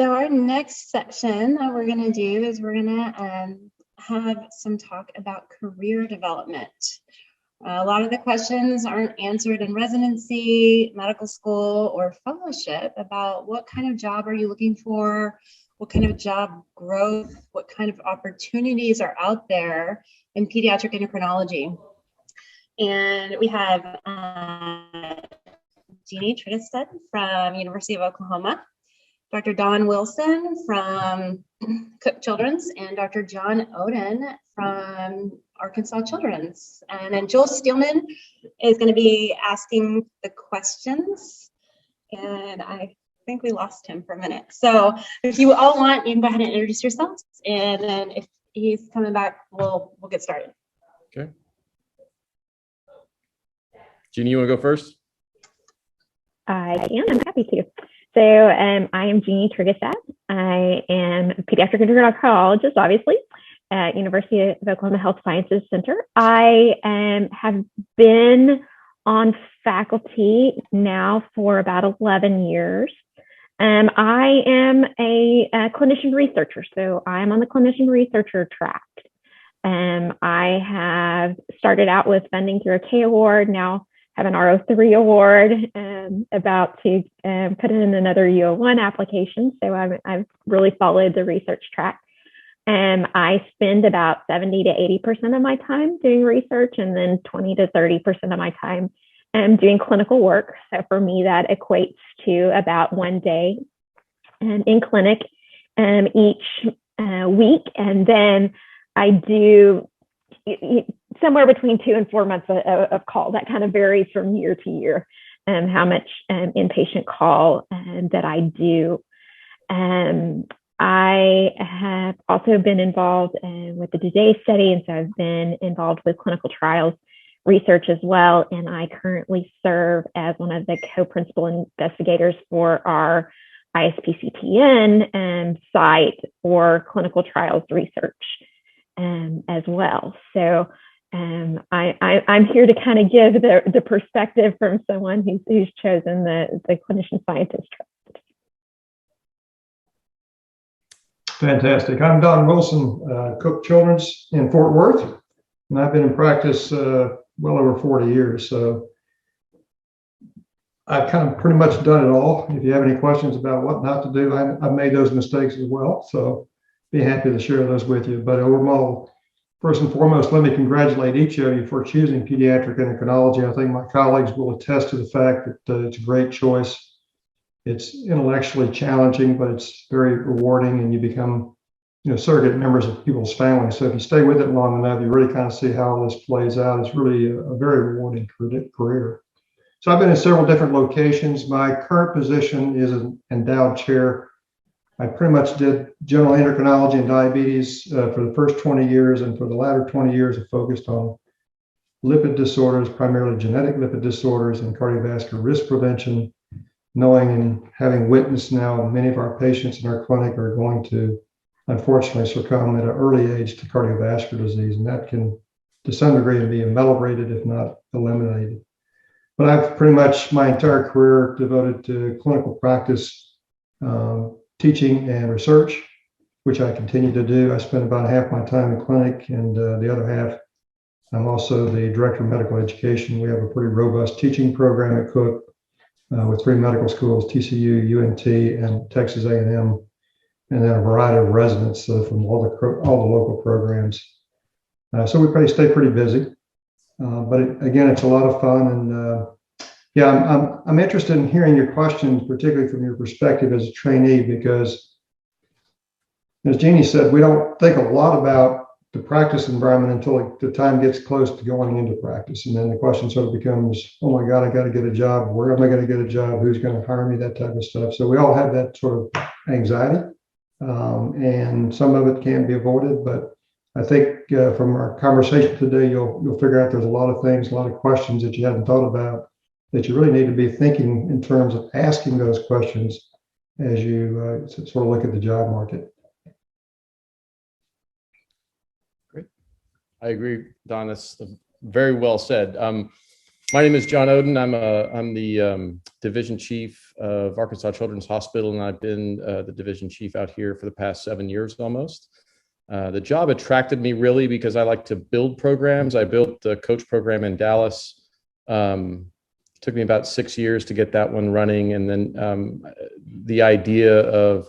So our next section that we're going to do is we're going to have some talk about career development. A lot of the questions aren't answered in residency, medical school, or fellowship about what kind of job are you looking for, what kind of job growth, what kind of opportunities are out there in pediatric endocrinology. And we have Jeannie Trittisted from University of Oklahoma, Dr. Dawn Wilson from Cook Children's, and Dr. John Oden from Arkansas Children's. And then Joel Steelman is going to be asking the questions. And I think we lost him for a minute. So if you all want, you can go ahead and introduce yourselves. And then if he's coming back, we'll get started. Okay. Jeannie, you want to go first? I can. I'm happy to. So I am Jeannie Trittisted. I am a pediatric endocrinologist, obviously, at University of Oklahoma Health Sciences Center. I have been on faculty now for about 11 years. I am a clinician researcher, so I'm on the clinician researcher track. I have started out with funding through a K award, now have an RO3 award, about to put in another UO1 application. So I've really followed the research track. I spend about 70 to 80% of my time doing research, and then 20 to 30% of my time doing clinical work. So for me, that equates to about 1 day in clinic each week. And then I do somewhere between 2 and 4 months of call. That kind of varies from year to year, how much inpatient call that I do. I have also been involved with the Today study, and so I've been involved with clinical trials research as well. And I currently serve as one of the co-principal investigators for our ISPCTN site for clinical trials research as well. So I'm here to kind of give the perspective from someone who's chosen the clinician scientist track. Fantastic. I'm Don Wilson, Cook Children's in Fort Worth, and I've been in practice well over 40 years. So I've kind of pretty much done it all. If you have any questions about what not to do, I've made those mistakes as well. So be happy to share those with you. But overall, first and foremost, let me congratulate each of you for choosing pediatric endocrinology. I think my colleagues will attest to the fact that it's a great choice. It's intellectually challenging, but it's very rewarding, and you become, surrogate members of people's families. So if you stay with it long enough, you really kind of see how this plays out. It's really a very rewarding career. So I've been in several different locations. My current position is an endowed chair. I pretty much did general endocrinology and diabetes for the first 20 years, and for the latter 20 years, I focused on lipid disorders, primarily genetic lipid disorders and cardiovascular risk prevention, knowing and having witnessed now many of our patients in our clinic are going to, unfortunately, succumb at an early age to cardiovascular disease, and that can, to some degree, be ameliorated, if not eliminated. But I've pretty much my entire career devoted to clinical practice, teaching and research, which I continue to do. I spend about half my time in clinic, and the other half, I'm also the director of medical education. We have a pretty robust teaching program at Cook with 3 medical schools, TCU, UNT, and Texas A&M, and then a variety of residents from all the local programs. So we probably stay pretty busy, but again, it's a lot of fun. And yeah, I'm interested in hearing your questions, particularly from your perspective as a trainee, because as Jeannie said, we don't think a lot about the practice environment until the time gets close to going into practice. And then the question sort of becomes, oh my God, I got to get a job. Where am I going to get a job? Who's going to hire me? That type of stuff. So we all have that sort of anxiety. And some of it can be avoided, but I think from our conversation today, you'll figure out there's a lot of things, a lot of questions that you hadn't thought about, that you really need to be thinking in terms of asking those questions as you sort of look at the job market. Great. I agree, Don. That's very well said. My name is John Oden. I'm the division chief of Arkansas Children's Hospital, and I've been the division chief out here for the past 7 years almost. The job attracted me really because I like to build programs. I built the coach program in Dallas. Took me about 6 years to get that one running, and then the idea of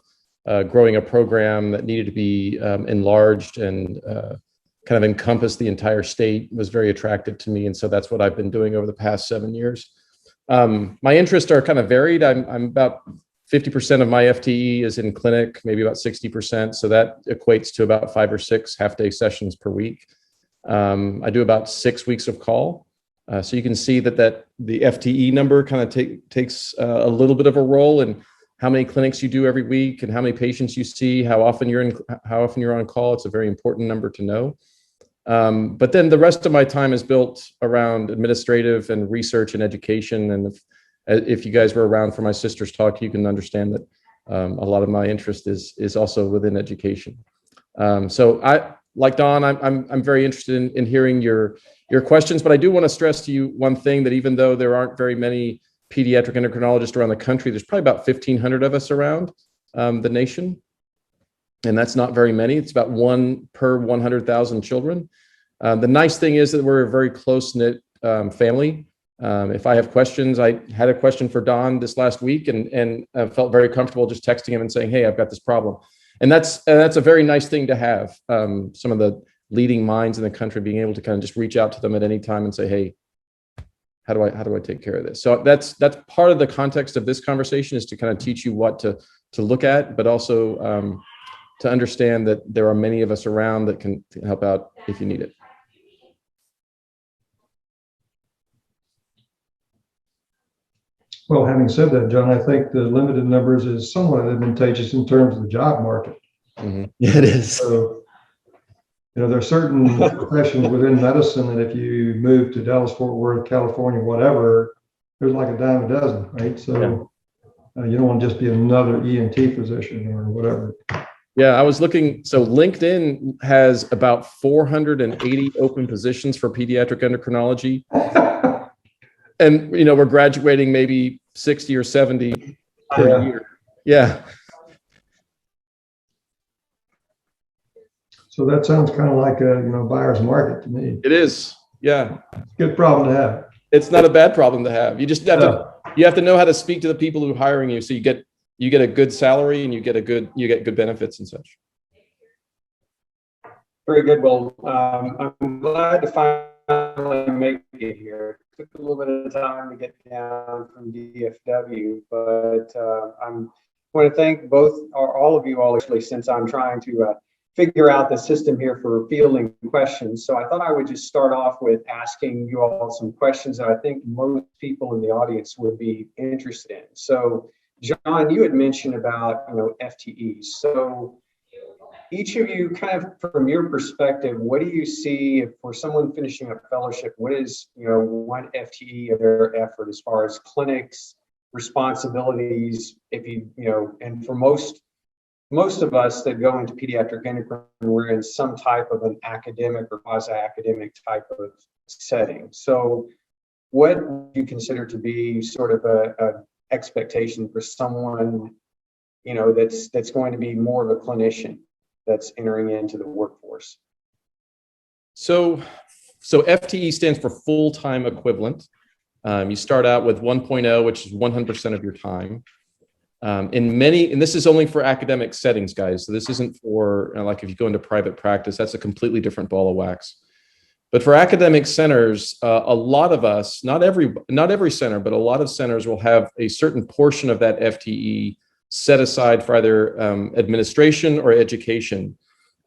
growing a program that needed to be enlarged and kind of encompass the entire state was very attractive to me. And so that's what I've been doing over the past 7 years. My interests are kind of varied. I'm about 50% of my FTE is in clinic, maybe about 60%. So that equates to about 5 or 6 half-day sessions per week. I do about 6 weeks of call. So you can see that the FTE number kind of takes a little bit of a role in how many clinics you do every week and how many patients you see, how often you're on call. It's a very important number to know. But then the rest of my time is built around administrative and research and education. And if you guys were around for my sister's talk, you can understand that a lot of my interest is also within education. So I, like Don, I'm very interested in hearing your questions, but I do want to stress to you one thing, that even though there aren't very many pediatric endocrinologists around the country, there's probably about 1,500 of us around the nation. And that's not very many. It's about 1 per 100,000 children. The nice thing is that we're a very close-knit family. If I have questions, I had a question for Don this last week and I felt very comfortable just texting him and saying, hey, I've got this problem. And that's a very nice thing to have. Some of the leading minds in the country being able to kind of just reach out to them at any time and say, hey, how do I take care of this? So that's part of the context of this conversation, is to kind of teach you what to look at, but also to understand that there are many of us around that can help out if you need it. Well, having said that, John, I think the limited numbers is somewhat advantageous in terms of the job market. Mm-hmm. Yeah, it is. So, there are certain professions within medicine that if you move to Dallas, Fort Worth, California, whatever, there's like a dime a dozen, right? So you don't want to just be another ENT physician or whatever. Yeah, I was looking. So LinkedIn has about 480 open positions for pediatric endocrinology. And, we're graduating maybe 60 or 70 per year. Yeah. So that sounds kind of like a, buyer's market to me. It is. Yeah. Good problem to have. It's not a bad problem to have. You just have to know how to speak to the people who are hiring you. So you get a good salary and you get good benefits and such. Very good. Well, I'm glad to finally make it here. It took a little bit of time to get down from DFW, but I want to thank all of you actually, since I'm trying to figure out the system here for fielding questions. So I thought I would just start off with asking you all some questions that I think most people in the audience would be interested in. So John, you had mentioned about, FTEs. So each of you, kind of from your perspective, what do you see for someone finishing up fellowship? What is, 1 FTE of their effort as far as clinics, responsibilities? And for most of us that go into pediatric endocrine, we're in some type of an academic or quasi-academic type of setting. So what do you consider to be sort of a expectation for someone, that's going to be more of a clinician that's entering into the workforce? So FTE stands for full-time equivalent. You start out with 1.0, which is 100% of your time. And this is only for academic settings, guys. So this isn't for like if you go into private practice, that's a completely different ball of wax. But for academic centers, a lot of us, not every center, but a lot of centers will have a certain portion of that FTE set aside for either administration or education.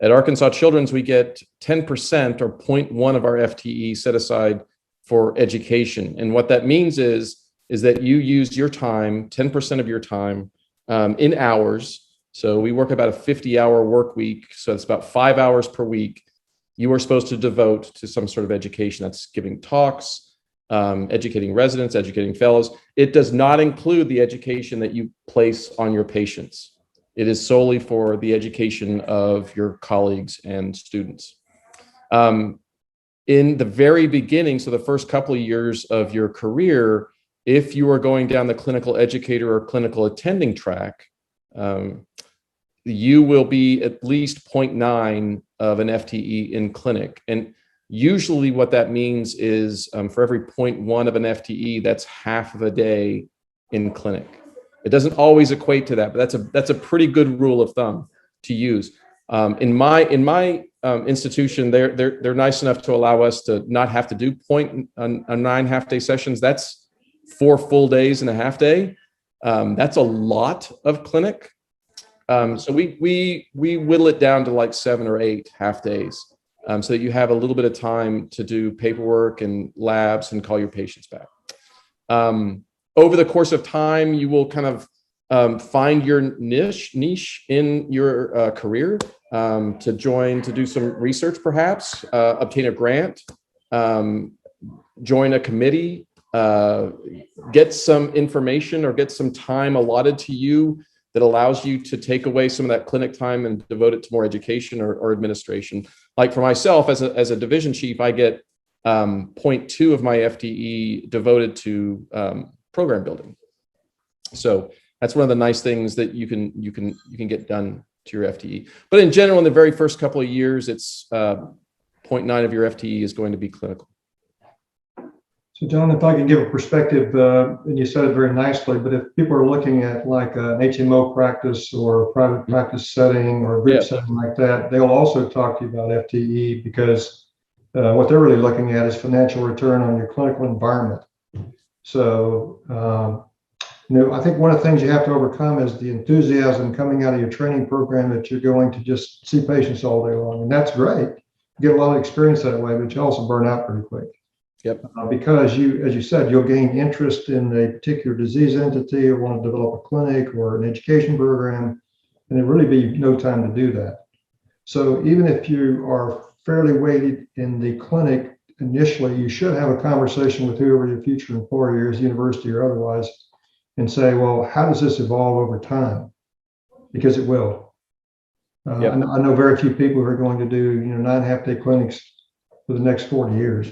At Arkansas Children's, we get 10% or 0.1 of our FTE set aside for education. And what that means is that you use your time, 10% of your time in hours. So we work about a 50-hour work week. So it's about 5 hours per week. You are supposed to devote to some sort of education. That's giving talks, educating residents, educating fellows. It does not include the education that you place on your patients. It is solely for the education of your colleagues and students. in the very beginning, so the first couple of years of your career, if you are going down the clinical educator or clinical attending track, you will be at least 0.9 of an FTE in clinic. And usually what that means is for every 0.1 of an FTE, that's half of a day in clinic. It doesn't always equate to that, but that's a pretty good rule of thumb to use. In my institution, they're nice enough to allow us to not have to do 0.9 half-day sessions. That's 4 full days and a half day. That's a lot of clinic. So we whittle it down to like 7 or 8 half days, so that you have a little bit of time to do paperwork and labs and call your patients back. Over the course of time, you will kind of find your niche in your career, to do some research, perhaps, obtain a grant, join a committee, get some information or get some time allotted to you that allows you to take away some of that clinic time and devote it to more education or administration. Like for myself, as a division chief, I get 0.2 of my FTE devoted to program building. So that's one of the nice things that you can get done to your FTE. But in general, in the very first couple of years, it's 0.9 of your FTE is going to be clinical. So John, if I can give a perspective, and you said it very nicely, but if people are looking at like an HMO practice or a private practice setting or a group setting like that, they'll also talk to you about FTE, because what they're really looking at is financial return on your clinical environment. So, I think one of the things you have to overcome is the enthusiasm coming out of your training program that you're going to just see patients all day long. And that's great. You get a lot of experience that way, but you also burn out pretty quick. Yep. Because as you said, you'll gain interest in a particular disease entity or want to develop a clinic or an education program, and there'll really be no time to do that. So even if you are fairly weighted in the clinic initially, you should have a conversation with whoever your future employer is, university or otherwise, and say, well, how does this evolve over time? Because it will. Yep. I know very few people who are going to do 9 half-day clinics for the next 40 years.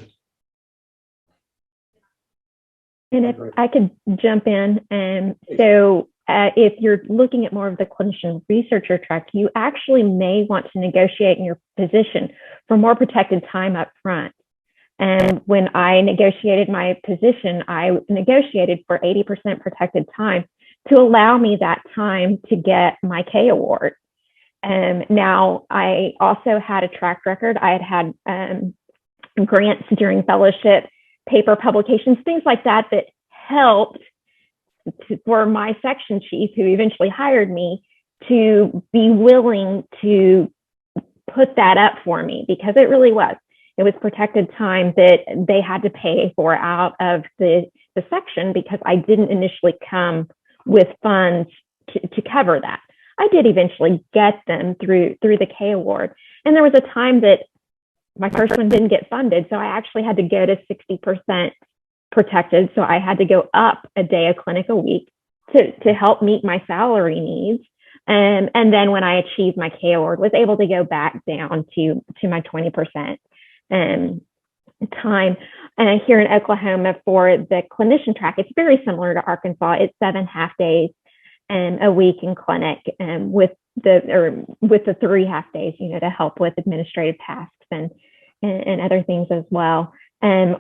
And if I could jump in, if you're looking at more of the clinician researcher track, you actually may want to negotiate in your position for more protected time up front. And when I negotiated my position, I negotiated for 80% protected time to allow me that time to get my K award. Now, I also had a track record. I had grants during fellowship, paper publications, things like that helped for my section chief, who eventually hired me, to be willing to put that up for me, because it really was. It was protected time that they had to pay for out of the section, because I didn't initially come with funds to cover that. I did eventually get them through the K award. And there was a time that my first one didn't get funded, so I actually had to go to 60% protected. So I had to go up a day of clinic a week to help meet my salary needs. And then when I achieved my K award, was able to go back down to my 20% time. Here in Oklahoma for the clinician track, it's very similar to Arkansas. It's 7 half days a week in clinic, with the 3 half days, to help with administrative tasks and other things as well.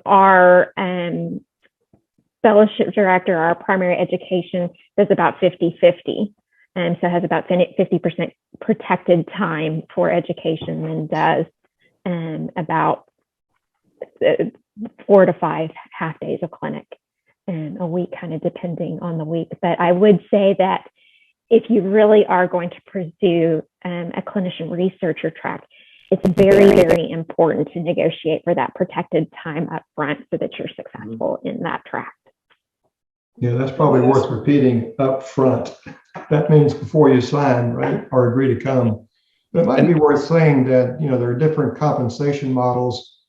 Our fellowship director, our primary education, does about 50-50. So has about 50% protected time for education, and does about 4 to 5 half days of clinic a week, kind of depending on the week. But I would say that if you really are going to pursue a clinician researcher track, it's very, very important to negotiate for that protected time up front so that you're successful in that track. Yeah, that's probably worth repeating up front. That means before you sign, right, or agree to come. But it might be worth saying that, there are different compensation models.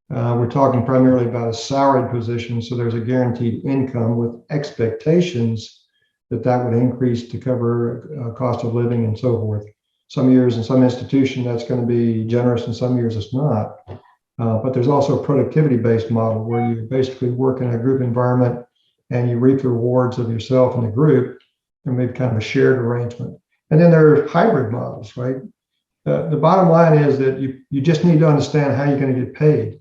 We're talking primarily about a salaried position, so there's a guaranteed income with expectations that would increase to cover cost of living and so forth. Some years in some institution that's going to be generous, and some years it's not. But there's also a productivity-based model where you basically work in a group environment and you reap the rewards of yourself and the group, and maybe kind of a shared arrangement. And then there are hybrid models, right? The bottom line is that you just need to understand how you're going to get paid.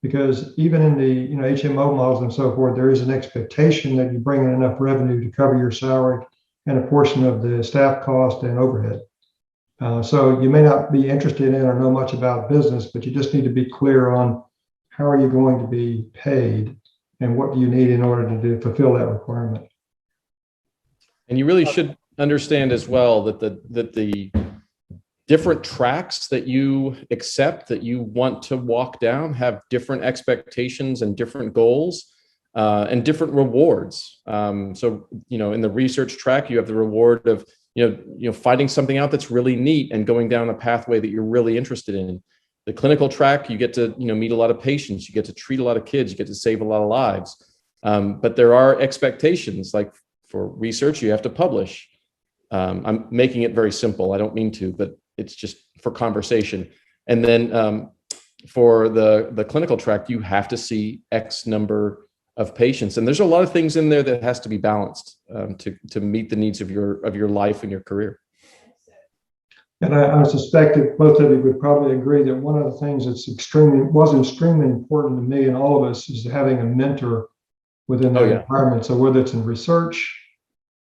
Because even in the HMO models and so forth, there is an expectation that you bring in enough revenue to cover your salary and a portion of the staff cost and overhead. So you may not be interested in or know much about business, but you just need to be clear on how are you going to be paid and what do you need in order to fulfill that requirement. And you really should understand as well that the different tracks that you accept, that you want to walk down, have different expectations and different goals and different rewards. So, in the research track, you have the reward of, finding something out that's really neat and going down a pathway that you're really interested in. The clinical track, you get to, meet a lot of patients, you get to treat a lot of kids, you get to save a lot of lives. But there are expectations, like for research, you have to publish. I'm making it very simple. I don't mean to, but it's just for conversation. And then for the clinical track, you have to see X number of patients. And there's a lot of things in there that has to be balanced to meet the needs of your life and your career. And I suspect that both of you would probably agree that one of the things that's extremely important to me and all of us is having a mentor within that environment. So whether it's in research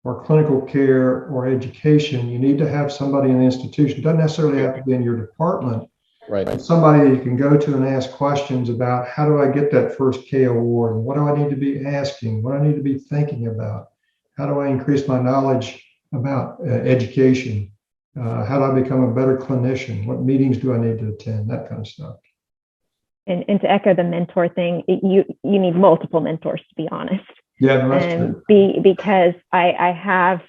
or clinical care or education, you need to have somebody in the institution. It doesn't necessarily have to be in your department, right? But somebody you can go to and ask questions about, how do I get that first K award? And what do I need to be asking? What do I need to be thinking about? How do I increase my knowledge about education? How do I become a better clinician? What meetings do I need to attend? That kind of stuff. And to echo the mentor thing, you need multiple mentors, to be honest. Yeah, no, that's true. Because I have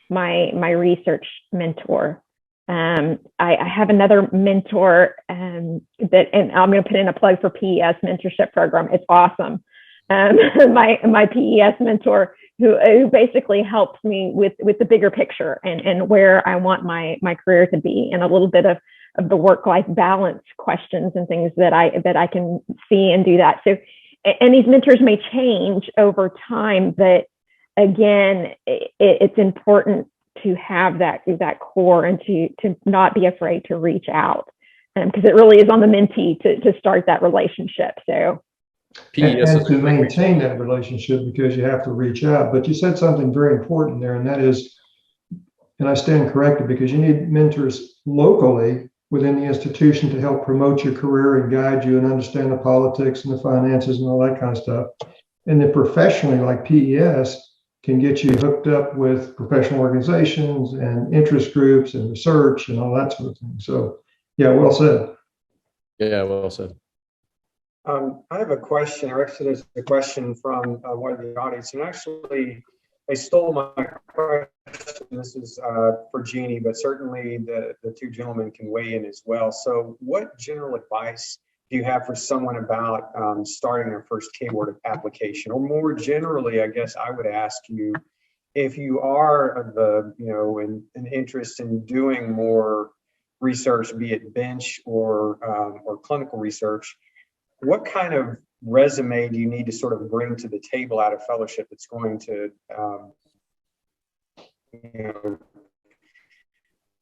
my research mentor. I have another mentor and I'm going to put in a plug for PES mentorship program. It's awesome. My PES mentor who basically helps me with the bigger picture and where I want my career to be, and a little bit of the work-life balance questions and things that I can see and do that. So, and these mentors may change over time, but again, it's important to have that core and to not be afraid to reach out, because it really is on the mentee to start that relationship. So. And to maintain that relationship, because you have to reach out. But you said something very important there, and that is, and I stand corrected, because you need mentors locally within the institution to help promote your career and guide you and understand the politics and the finances and all that kind of stuff. And then professionally, like PES, can get you hooked up with professional organizations and interest groups and research and all that sort of thing. So, yeah, well said. Yeah, well said. I have a question, or actually there's a question from one of the audience, and actually they stole my question. This is for Jeannie, but certainly the two gentlemen can weigh in as well. So what general advice do you have for someone about starting their first K-word application? Or more generally, I guess I would ask you, if you are an interest in doing more research, be it bench or clinical research, what kind of resume do you need to sort of bring to the table out of fellowship that's going to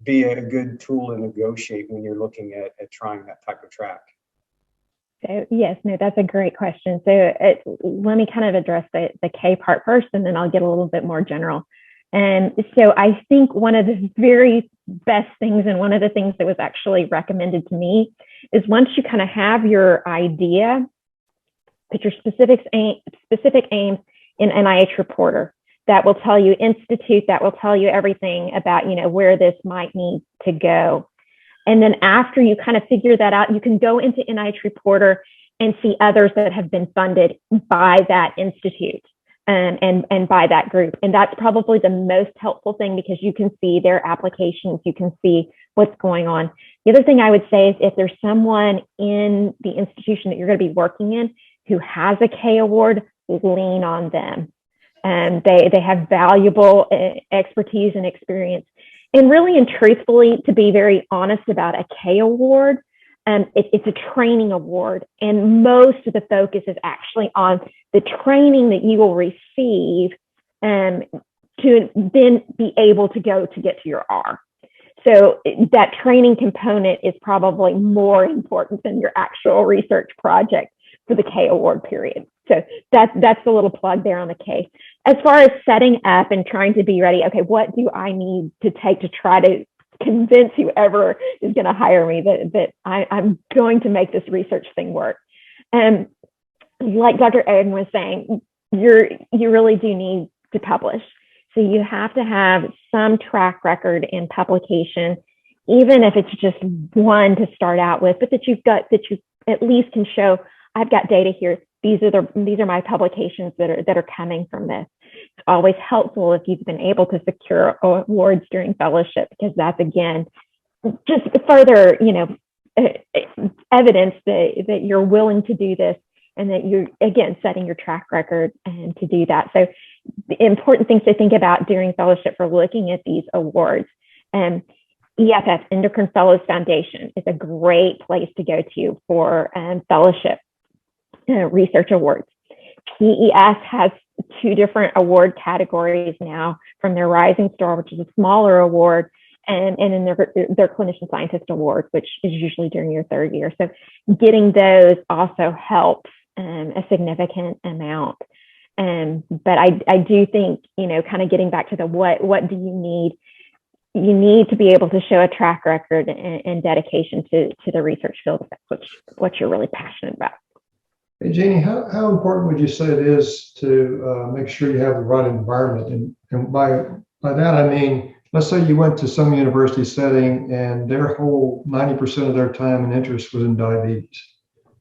be a good tool to negotiate when you're looking at trying that type of track? So yes, no, that's a great question. So let me kind of address the K part first, and then I'll get a little bit more general. And so I think one of the very best things, and one of the things that was actually recommended to me, is once you kind of have your idea, put your specific aims in NIH Reporter. That will tell you institute, that will tell you everything about, where this might need to go. And then after you kind of figure that out, you can go into NIH Reporter and see others that have been funded by that institute and by that group. And that's probably the most helpful thing, because you can see their applications, you can see what's going on. The other thing I would say is, if there's someone in the institution that you're going to be working in who has a K award, lean on them. And they have valuable expertise and experience. And really and truthfully, to be very honest about a K award, it's a training award, and most of the focus is actually on the training that you will receive to then be able to go to get to your R. So that training component is probably more important than your actual research project for the K award period. So that's a little plug there on the K. As far as setting up and trying to be ready, okay, what do I need to take to try to convince whoever is going to hire me that I'm going to make this research thing work? Like Dr. Oden was saying, you really do need to publish. So you have to have some track record in publication, even if it's just one to start out with, but that you at least can show, I've got data here. These are my publications that are coming from this. It's always helpful if you've been able to secure awards during fellowship, because that's, again, just further, evidence that you're willing to do this, and that you're, again, setting your track record and to do that. So the important things to think about during fellowship for looking at these awards. EFF, Endocrine Fellows Foundation, is a great place to go to for fellowship research awards. PES has 2 different award categories now, from their Rising Star, which is a smaller award, and in their Clinician Scientist Award, which is usually during your 3rd year. So getting those also helps a significant amount. But I do think, kind of getting back to the what do you need? You need to be able to show a track record and dedication to the research field, if that's what you're really passionate about. Hey, Jeannie, how important would you say it is to make sure you have the right environment? And by that, I mean, let's say you went to some university setting and their whole 90% of their time and interest was in diabetes,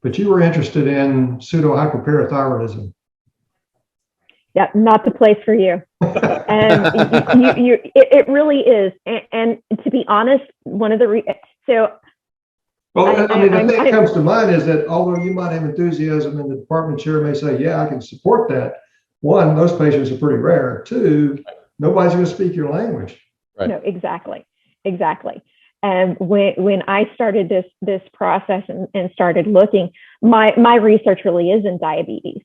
but you were interested in pseudo-hypoparathyroidism. Yeah, not the place for you. It really is. And to be honest, one of the Well, I mean, the thing that comes to mind is that although you might have enthusiasm and the department chair may say, yeah, I can support that. 1, those patients are pretty rare. 2, nobody's going to speak your language. Right. No, exactly. When I started this process and started looking, my research really is in diabetes.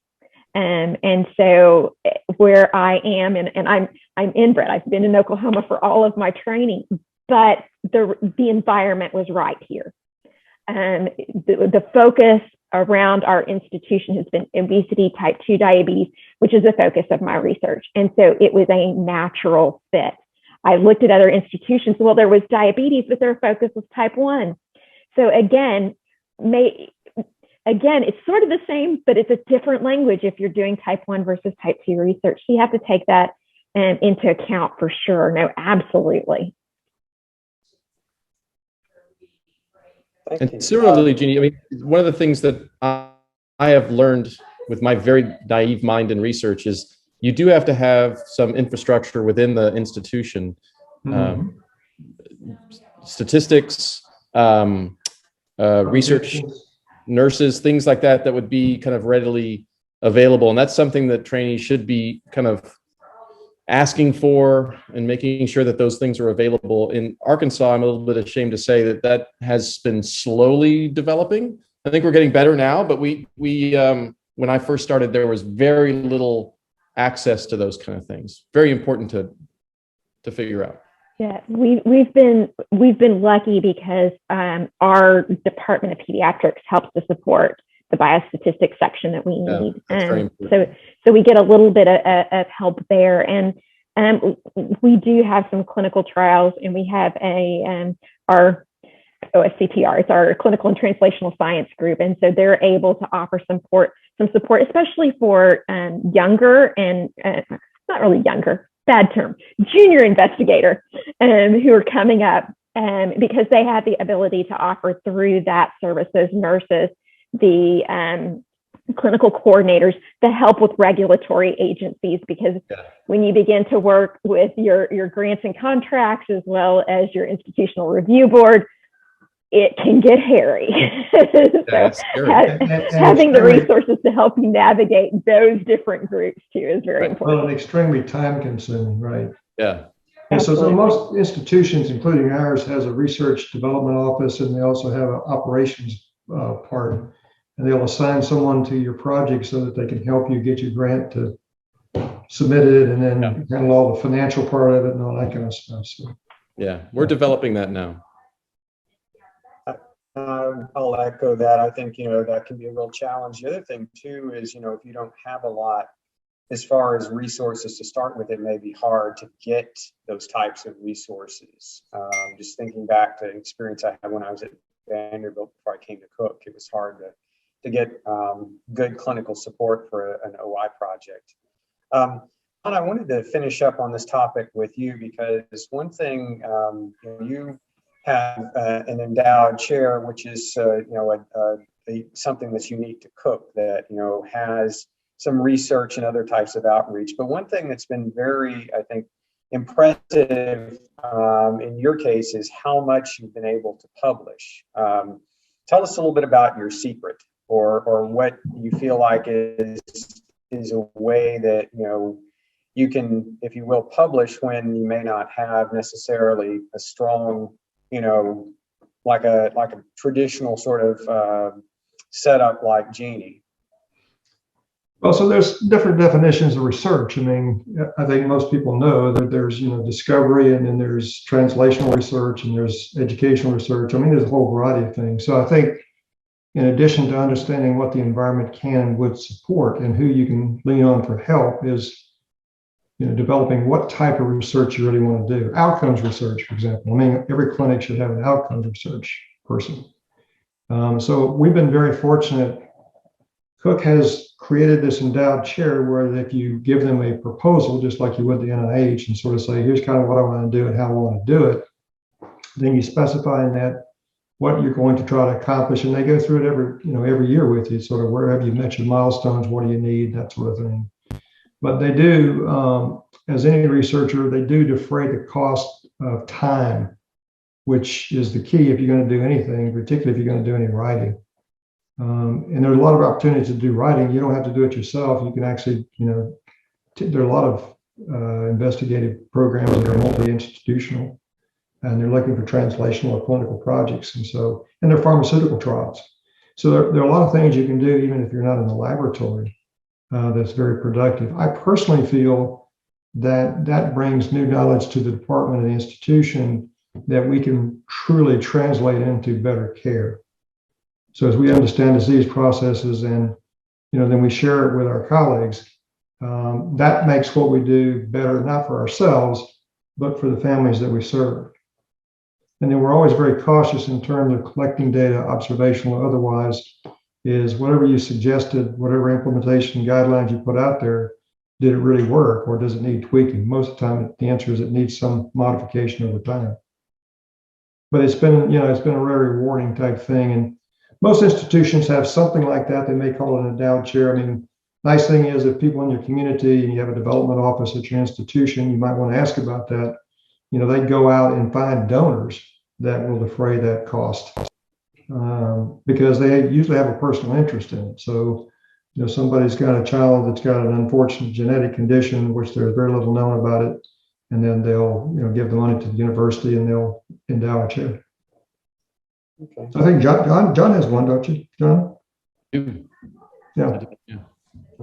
And so where I am, and I'm inbred, I've been in Oklahoma for all of my training, but the environment was right here. The focus around our institution has been obesity, type 2 diabetes, which is the focus of my research. And so it was a natural fit. I looked at other institutions. Well, there was diabetes, but their focus was type 1. So again, it's sort of the same, but it's a different language if you're doing type 1 versus type 2 research. So you have to take that into account for sure. No, absolutely. And similarly, Jeannie, I mean, one of the things that I have learned with my very naive mind in research is you do have to have some infrastructure within the institution, statistics, research, nurses, things like that would be kind of readily available. And that's something that trainees should be kind of asking for and making sure that those things are available. In Arkansas, I'm a little bit ashamed to say that has been slowly developing. I think we're getting better now, but we when I first started, there was very little access to those kind of things. Very important to figure out. Yeah, we've been lucky because our Department of Pediatrics helps to support the biostatistics section that we need. So we get a little bit of help there, and we do have some clinical trials, and we have our OSCTR, it's our Clinical and Translational Science group, and so they're able to offer some support, especially for younger and not really younger, bad term, junior investigator who are coming up, because they have the ability to offer through that service, those nurses, the clinical coordinators, to help with regulatory agencies, because when you begin to work with your grants and contracts as well as your institutional review board, it can get hairy. Having the resources to help you navigate those different groups too is very important. Well, and extremely time consuming, right? Yeah. And so Absolutely. most institutions, including ours, has a research development office, and they also have an operations part. And they'll assign someone to your project so that they can help you get your grant to submit it, and then handle all the financial part of it and all that kind of stuff. So, Yeah, we're developing that now. I'll echo that. I think, that can be a real challenge. The other thing too is, if you don't have a lot as far as resources to start with, it may be hard to get those types of resources. Just thinking back to experience I had when I was at Vanderbilt before I came to Cook, it was hard to get good clinical support for an OI project. And I wanted to finish up on this topic with you because one thing, you have an endowed chair, which is something that's unique to Cook, that has some research and other types of outreach. But one thing that's been very, I think, impressive in your case is how much you've been able to publish. Tell us a little bit about your secret, or what you feel like is a way that you can, if you will, publish when you may not have necessarily a strong, like a traditional sort of setup like Jeannie. well, so there's different definitions of research. I mean, I think most people know that there's, discovery, and then there's translational research, and there's educational research. I mean, there's a whole variety of things. So I think in addition to understanding what the environment can and would support and who you can lean on for help is, developing what type of research you really want to do. Outcomes research, for example. I mean, every clinic should have an outcomes research person. So we've been very fortunate. Cook has created this endowed chair where if you give them a proposal, just like you would the NIH, and sort of say, here's kind of what I want to do and how I want to do it, then you specify in that what you're going to try to accomplish, and they go through it every year with you, sort of where have you met your milestones, what do you need, that sort of thing. But they do, as any researcher, they do defray the cost of time, which is the key if you're going to do anything, particularly if you're going to do any writing. And there's a lot of opportunities to do writing. You don't have to do it yourself. You can actually, there are a lot of investigative programs that are multi-institutional, and they're looking for translational or clinical projects. And they're pharmaceutical trials. So there are a lot of things you can do, even if you're not in the laboratory, that's very productive. I personally feel that brings new knowledge to the department and the institution that we can truly translate into better care. So as we understand disease processes and, then we share it with our colleagues, that makes what we do better, not for ourselves, but for the families that we serve. And then we're always very cautious in terms of collecting data, observational or otherwise, is whatever you suggested, whatever implementation guidelines you put out there, did it really work, or does it need tweaking? Most of the time, the answer is it needs some modification over time. But it's been, it's been a very rewarding type thing. And most institutions have something like that. They may call it an endowed chair. I mean, nice thing is if people in your community and you have a development office at your institution, you might want to ask about that. They go out and find donors that will defray that cost. Because they usually have a personal interest in it. So, somebody's got a child that's got an unfortunate genetic condition, which there's very little known about it, and then they'll, give the money to the university and they'll endow a chair. Okay. I think John has one, don't you, John? Yeah.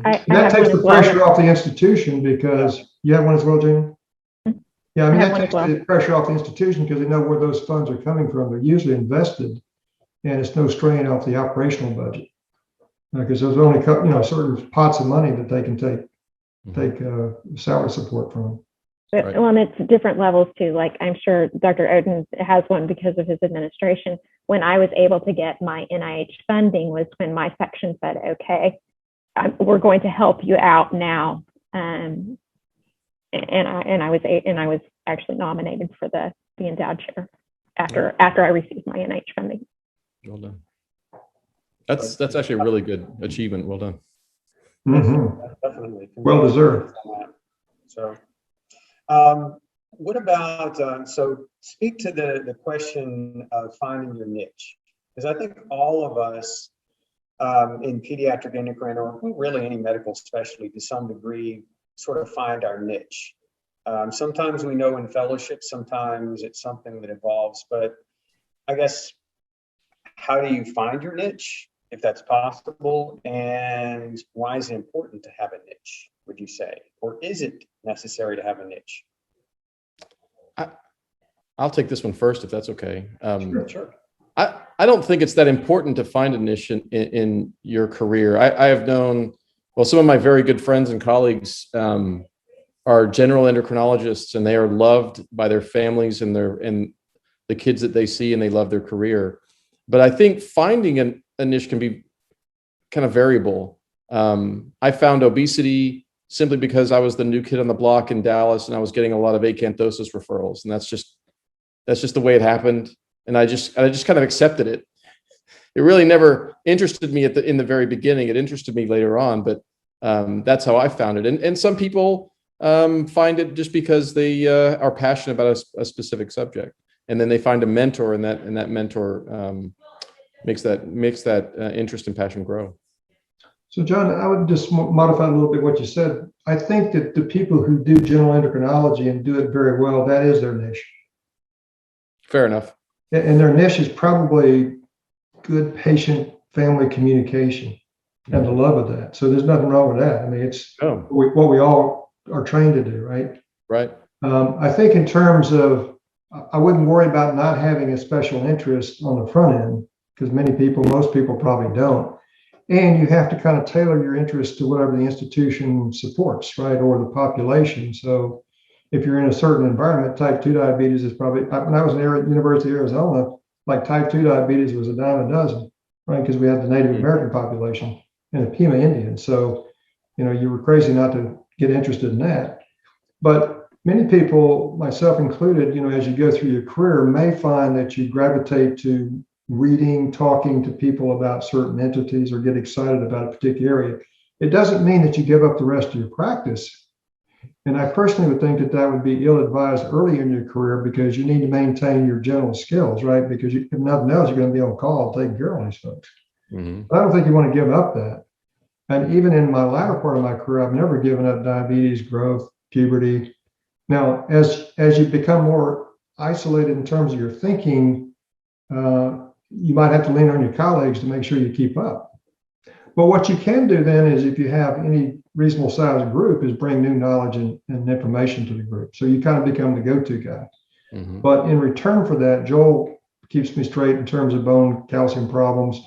That takes the pressure off the institution because you have one as well, Jamie? Yeah, I mean, that takes the pressure off the institution because they know where those funds are coming from. They're usually invested. And it's no strain off the operational budget because there's only certain pots of money that they can take salary support from. But, well, and it's different levels too. Like I'm sure Dr. Oden has one because of his administration. When I was able to get my NIH funding was when my section said, "Okay, we're going to help you out now," and I was actually nominated for the endowed chair after I received my NIH funding. Well done. That's actually a really good achievement. Well done. Mm-hmm. Definitely. Well deserved. So, what about, so speak to the question of finding your niche, because I think all of us in pediatric endocrine, or really any medical specialty to some degree, sort of find our niche. Sometimes we know in fellowship, sometimes it's something that evolves, but I guess, how do you find your niche, if that's possible? And why is it important to have a niche, would you say? Or is it necessary to have a niche? I'll take this one first, if that's okay. Sure. I don't think it's that important to find a niche in your career. I have known, well, some of my very good friends and colleagues are general endocrinologists, and they are loved by their families and the kids that they see, and they love their career. But I think finding a niche can be kind of variable. I found obesity simply because I was the new kid on the block in Dallas, and I was getting a lot of acanthosis referrals, and that's just the way it happened. And I just kind of accepted it. It really never interested me in the very beginning. It interested me later on, but that's how I found it. And some people find it just because they are passionate about a specific subject, and then they find a mentor, and that mentor makes that interest and passion grow. So, John, I would just modify a little bit what you said. I think that the people who do general endocrinology and do it very well, that is their niche. Fair enough. And their niche is probably good patient family communication and the love of that. So there's nothing wrong with that. I mean, it's what we all are trained to do, right? Right. I think in terms of, I wouldn't worry about not having a special interest on the front end, because most people probably don't. And you have to kind of tailor your interest to whatever the institution supports, right? Or the population. So if you're in a certain environment, type 2 diabetes is probably, when I was in University of Arizona, like type 2 diabetes was a dime a dozen, right? Because we had the Native American population and the Pima Indians. So, you were crazy not to get interested in that. But many people, myself included, as you go through your career, may find that you gravitate to reading, talking to people about certain entities, or get excited about a particular area. It doesn't mean that you give up the rest of your practice. And I personally would think that would be ill-advised early in your career, because you need to maintain your general skills, right? Because if nothing else, you're going to be on call taking care of all these folks. Mm-hmm. But I don't think you want to give up that. And even in my latter part of my career, I've never given up diabetes, growth, puberty. Now, as you become more isolated in terms of your thinking, you might have to lean on your colleagues to make sure you keep up. But what you can do then is, if you have any reasonable sized group, is bring new knowledge and information to the group. So you kind of become the go-to guy. Mm-hmm. But in return for that, Joel keeps me straight in terms of bone calcium problems.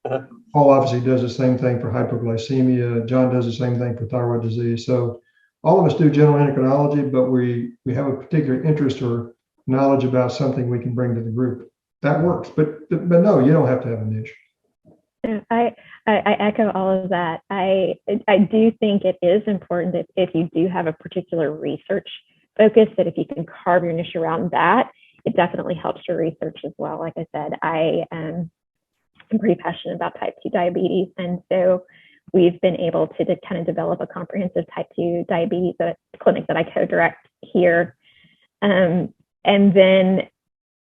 Paul obviously does the same thing for hypoglycemia. John does the same thing for thyroid disease. So all of us do general endocrinology, but we have a particular interest or knowledge about something we can bring to the group. That works, but no, you don't have to have a niche. I echo all of that. I do think it is important that if you do have a particular research focus, that if you can carve your niche around that, it definitely helps your research as well. Like I said, I'm pretty passionate about type 2 diabetes, and so we've been able to kind of develop a comprehensive type 2 diabetes clinic that I co-direct here, and then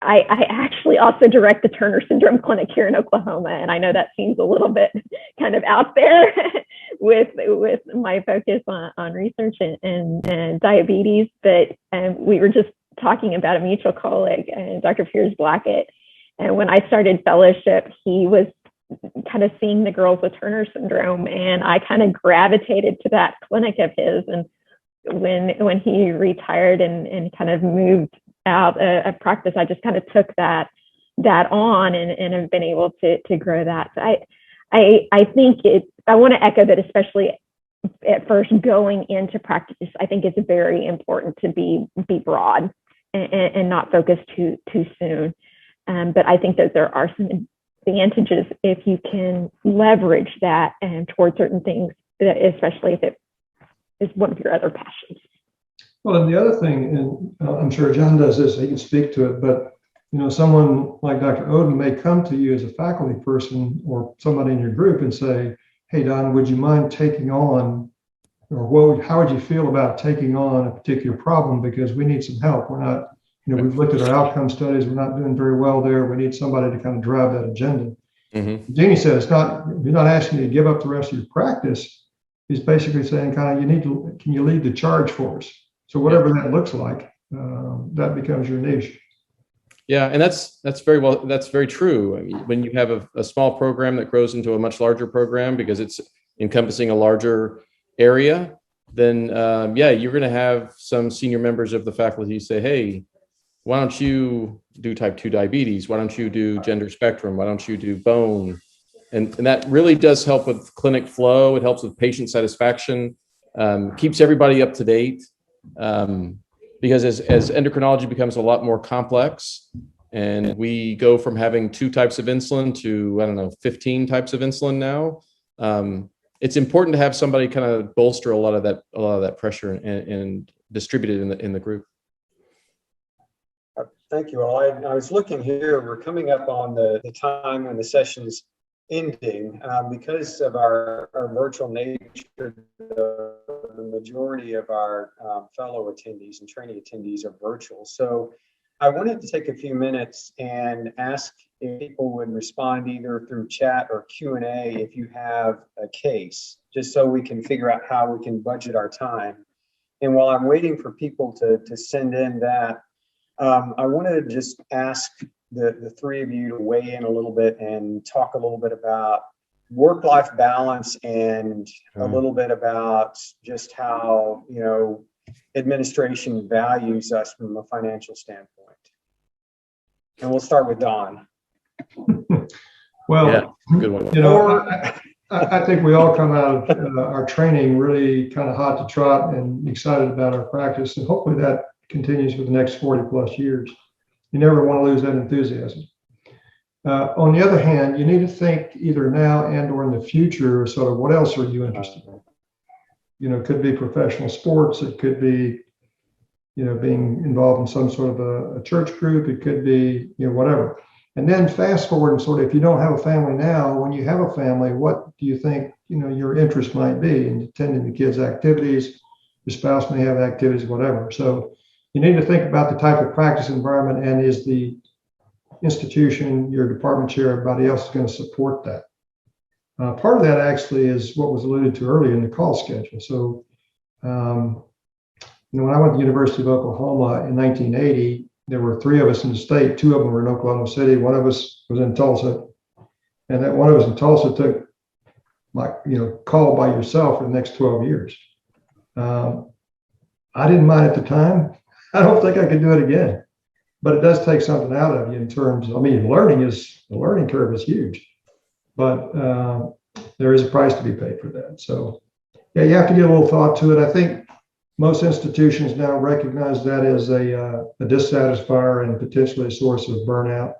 I actually also direct the Turner Syndrome Clinic here in Oklahoma. And I know that seems a little bit kind of out there with my focus on research and diabetes. But we were just talking about a mutual colleague, Dr. Piers Blackett. And when I started fellowship, he was kind of seeing the girls with Turner syndrome. And I kind of gravitated to that clinic of his. And when he retired and kind of moved out of practice, I just kind of took that on and have been able to grow that. So I think I want to echo that, especially at first going into practice. I think it's very important to be broad and not focus too soon. But I think that there are some advantages if you can leverage that and towards certain things, especially if it is one of your other passions. Well, and the other thing, and I'm sure John does this, he can speak to it, but someone like Dr. Oden may come to you as a faculty person or somebody in your group and say, "Hey, Don, would you mind taking on, or how would you feel about taking on a particular problem? Because we need some help. We're not, we've looked at our outcome studies. We're not doing very well there. We need somebody to kind of drive that agenda." Mm-hmm. Jeannie said, you're not asking you to give up the rest of your practice. He's basically saying, can you lead the charge for us? So whatever that looks like, that becomes your niche. Yeah, and that's very true. I mean, when you have a small program that grows into a much larger program because it's encompassing a larger area, then yeah, you're going to have some senior members of the faculty say, hey, why don't you do type 2 diabetes? Why don't you do gender spectrum? Why don't you do bone? And that really does help with clinic flow. It helps with patient satisfaction, keeps everybody up to date. Because as endocrinology becomes a lot more complex and we go from having 2 types of insulin to, I don't know, 15 types of insulin now, it's important to have somebody kind of bolster a lot of that pressure and distribute it in the group. Thank you all. I was looking here, we're coming up on the time when the session's ending. Because of our virtual nature, the majority of our fellow attendees and training attendees are virtual. So I wanted to take a few minutes and ask if people would respond either through chat or Q&A if you have a case, just so we can figure out how we can budget our time. And while I'm waiting for people to send in that, I wanted to just ask the 3 of you to weigh in a little bit and talk a little bit about work-life balance and a little bit about just how, administration values us from a financial standpoint. And we'll start with Don. Well, yeah, good one. I think we all come out of our training really kind of hot to trot and excited about our practice, and hopefully that continues for the next 40 plus years. You never want to lose that enthusiasm. On the other hand, you need to think either now and or in the future, sort of what else are you interested in? It could be professional sports. It could be, being involved in some sort of a church group. It could be, whatever. And then fast forward and sort of, if you don't have a family now, when you have a family, what do you think, your interest might be in attending the kids' activities? Your spouse may have activities, whatever. So you need to think about the type of practice environment, and is the institution, your department chair, everybody else is going to support that. Part of that actually is what was alluded to earlier in the call schedule. So, when I went to the University of Oklahoma in 1980, there were 3 of us in the state. 2 of them were in Oklahoma City. 1 of us was in Tulsa, and that 1 of us in Tulsa took my, call by yourself for the next 12 years. I didn't mind at the time. I don't think I could do it again, but it does take something out of you in terms of, the learning curve is huge, but there is a price to be paid for that. So yeah, you have to give a little thought to it. I think most institutions now recognize that as a dissatisfier and potentially a source of burnout.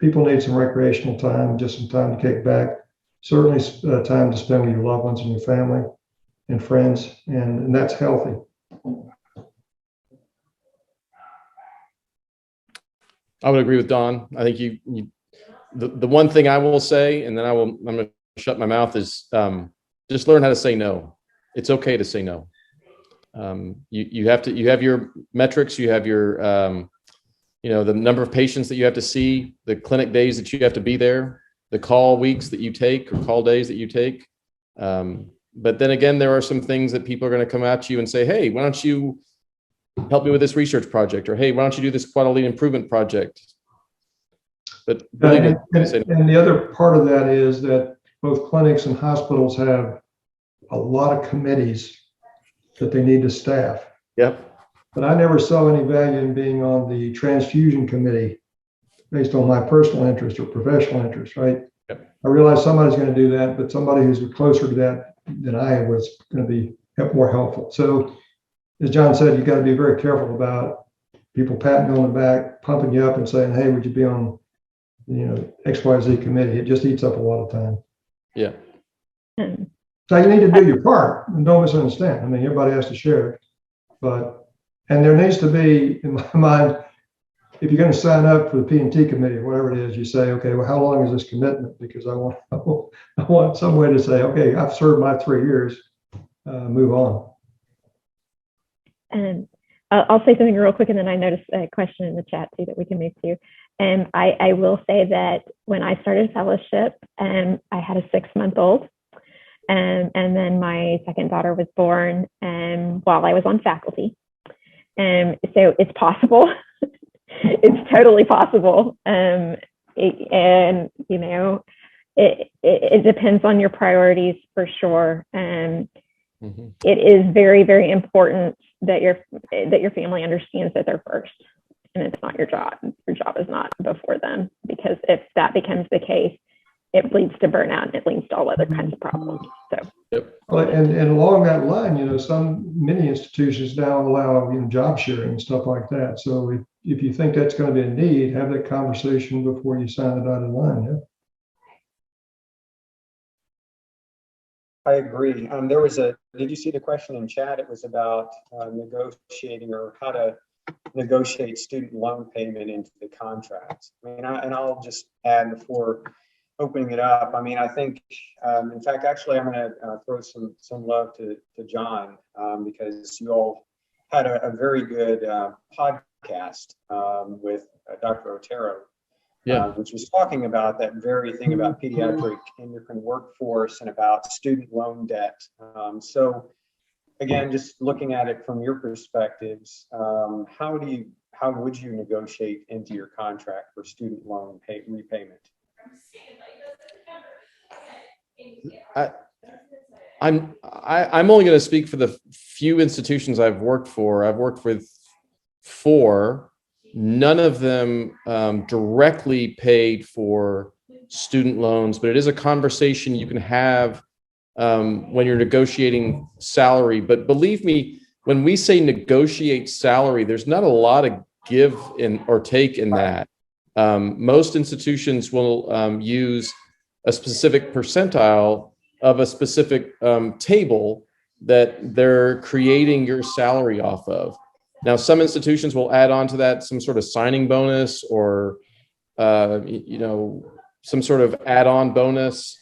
People need some recreational time, just some time to kick back, certainly time to spend with your loved ones and your family and friends, and that's healthy. I would agree with Don. I think the one thing I will say, and then I'm going to shut my mouth, is just learn how to say no. It's okay to say no. You have your metrics, you have your, the number of patients that you have to see, the clinic days that you have to be there, the call weeks that you take or call days that you take. But then again, there are some things that people are going to come at you and say, hey, why don't you help me with this research project? Or, hey, why don't you do this quality improvement project? But and the other part of that is that both clinics and hospitals have a lot of committees that they need to staff. Yep. But I never saw any value in being on the transfusion committee based on my personal interest or professional interest, right? Yep. I realized somebody's going to do that, but somebody who's closer to that than I was going to be more helpful. So as John said, you got to be very careful about people patting you on the back, pumping you up and saying, hey, would you be on, XYZ committee? It just eats up a lot of time. Yeah. So you need to do your part, and don't misunderstand. Everybody has to share it, and there needs to be, in my mind, if you're going to sign up for the P&T committee or whatever it is, you say, okay, well, how long is this commitment? Because I want some way to say, okay, I've served my 3 years, move on. And I'll say something real quick, and then I noticed a question in the chat too that we can move to. And I will say that when I started fellowship, I had a 6-month-old. And then my second daughter was born while I was on faculty. So it's possible. It's totally possible. And you know, it depends on your priorities for sure. It is very, very important that your family understands that they're first, and it's not your job. Your job is not before them, because if that becomes the case, it leads to burnout and it leads to all other kinds of problems. So, well, and along that line, you know, many institutions now allow, you know, job sharing and stuff like that. So if you think that's going to be a need, have that conversation before you sign the dotted line. Yeah. I agree. Did you see the question in chat? It was about negotiating, or how to negotiate student loan payment into the contracts. I mean, and I'll just add before opening it up. I mean, I think, in fact, actually, I'm going to throw some love to John, because you all had a very good podcast with Dr. Otero, which was talking about that very thing about pediatric endocrine workforce and about student loan debt. So again, just looking at it from your perspectives, how would you negotiate into your contract for student loan repayment? I'm only going to speak for the few institutions I've worked for. I've worked with 4. None of them directly paid for student loans, but it is a conversation you can have when you're negotiating salary. But believe me, when we say negotiate salary, there's not a lot of give in or take in that. Most institutions will use a specific percentile of a specific table that they're creating your salary off of. Now, some institutions will add on to that some sort of signing bonus, or you know, some sort of add-on bonus.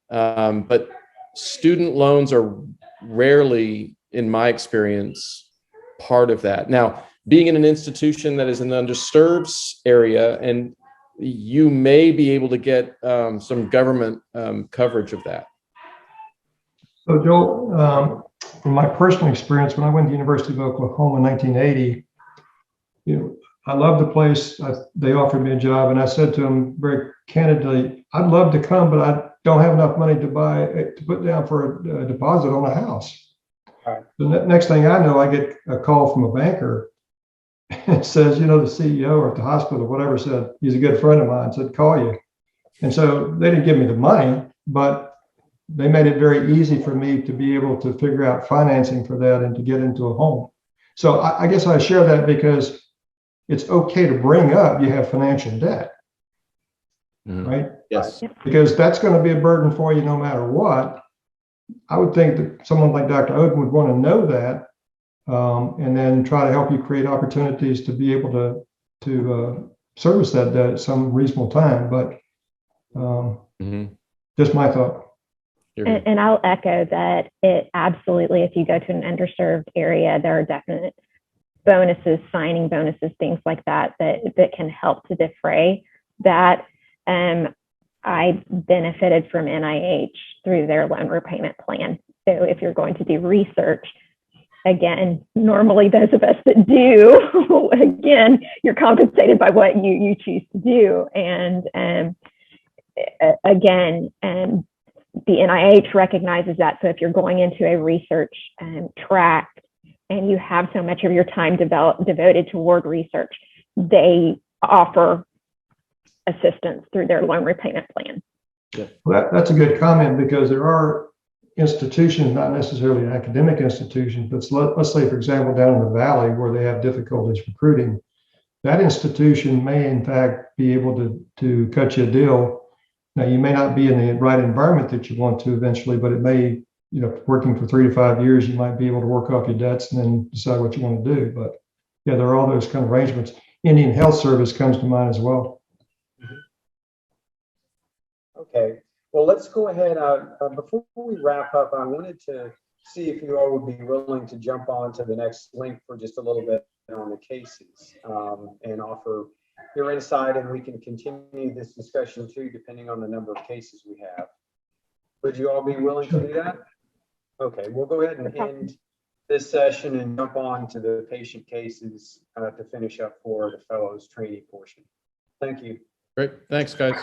But student loans are rarely, in my experience, part of that. Now, being in an institution that is in an underserved area, and you may be able to get some government coverage of that. So Joel, from my personal experience, when I went to the University of Oklahoma in 1980, you know, I loved the place. They offered me a job, and I said to them very candidly, "I'd love to come, but I don't have enough money to put down for a deposit on a house." Right. The next thing I know, I get a call from a banker. It says, you know, the CEO at the hospital, whatever, said he's a good friend of mine, said call you. And so they didn't give me the money, but they made it very easy for me to be able to figure out financing for that and to get into a home. So I guess I share that because it's okay to bring up you have financial debt, right? Yes. Because that's going to be a burden for you no matter what. I would think that someone like Dr. Oden would want to know that, and then try to help you create opportunities to be able to service that debt at some reasonable time. But just my thought. And I'll echo that. It absolutely, if you go to an underserved area, there are definite bonuses, signing bonuses, things like that can help to defray that. I benefited from NIH through their loan repayment plan. So if you're going to do research, again, normally those of us that do, again, you're compensated by what you choose to do. And again, the NIH recognizes that. So if you're going into a research track and you have so much of your time devoted toward research, they offer assistance through their loan repayment plan. Yeah. Well, that's a good comment, because there are institutions, not necessarily academic institutions, but let's say, for example, down in the Valley where they have difficulties recruiting, that institution may in fact be able to cut you a deal. Now, you may not be in the right environment that you want to eventually, but it may, you know, working for 3 to 5 years, you might be able to work off your debts and then decide what you want to do. But yeah, there are all those kind of arrangements. Indian Health Service comes to mind as well. Okay, well, let's go ahead. Before we wrap up, I wanted to see if you all would be willing to jump on to the next link for just a little bit on the cases, and offer your insight, and we can continue this discussion too, depending on the number of cases we have. Would you all be willing to do that? Okay, we'll go ahead and end this session and jump on to the patient cases to finish up for the fellows training portion. Thank you. Great. Thanks, guys.